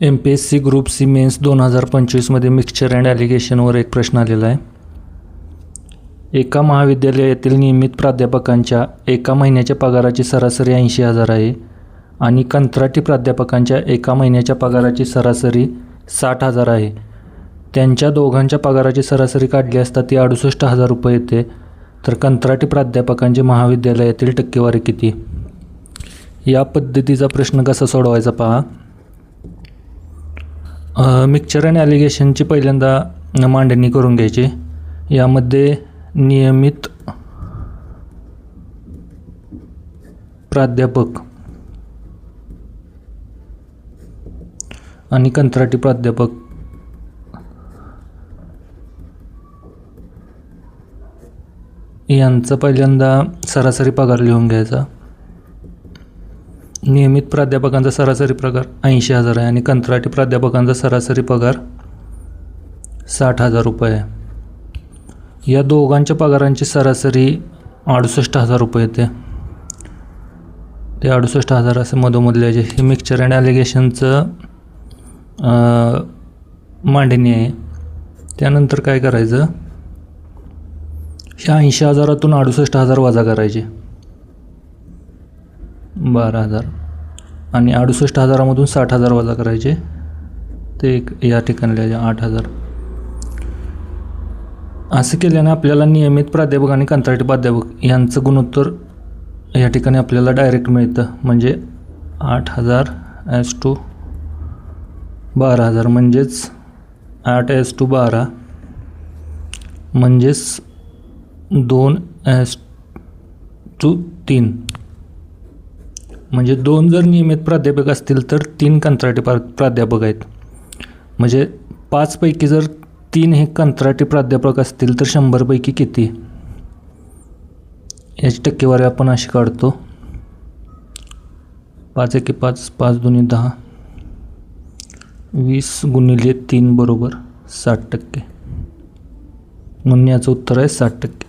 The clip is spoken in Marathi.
MPSC ग्रुप सी मेन्स 2025मध्ये मिक्सचर अँड ॲलिगेशनवर एक प्रश्न आलेला आहे. एका महाविद्यालयातील नियमित प्राध्यापकांच्या एका महिन्याच्या पगाराची सरासरी 80,000 आहे आणि कंत्राटी प्राध्यापकांच्या एका महिन्याच्या पगाराची सरासरी 60,000 आहे. त्यांच्या दोघांच्या पगाराची सरासरी काढली असता ती 68,000 रुपये येते. तर कंत्राटी प्राध्यापकांची महाविद्यालयातील टक्केवारी किती? या पद्धतीचा प्रश्न कसा सोडवायचा पहा. मिक्सचर अँड ॲलिगेशनची पहिल्यांदा मांडणी करून घ्यायची. यामध्ये नियमित प्राध्यापक आणि कंत्राटी प्राध्यापक यांचा पहिल्यांदा सरासरी पगार लिहून घ्यायचा. नियमित प्राध्यापकांचा सरासरी पगार 80,000 आहे आणि कंत्राटी प्राध्यापकांचा सरासरी पगार 60,000 रुपये आहे. या दोघांच्या पगारांची सरासरी 68,000 रुपये येते. ते 68,000 असे मधोमधले जे हे मिक्सचर अँड ॲलिगेशनचं मांडणी आहे. त्यानंतर काय करायचं, ह्या 80,000तून 68,000 वजा करायचे, 12,000 आणि 68,000मधून 60,000 वजा करायचे, ते एक या ठिकाणी लिहायचे 8,000. असं केल्याने आपल्याला नियमित प्राध्यापक आणि कंत्राटी प्राध्यापक यांचं गुणोत्तर या ठिकाणी आपल्याला डायरेक्ट मिळतं. म्हणजे 8,000 ॲज टू 12,000 म्हणजेच 8 ॲज टू 12 म्हणजेच 2 ॲज टू 3. म्हणजे 2 जर नियमित प्राध्यापक असतील तर 3 कंत्राटी प्राध्यापक आहेत. म्हणजे 5 पैकी जर 3 हे कंत्राटी प्राध्यापक असतील तर 100 पैकी किती? याची टक्केवारी आपण अशी काढतो. 5 एके 5, 5 दुनी 10, 20 गुणिले 3 बरोबर 60%. म्हणून याचं उत्तर आहे 60%.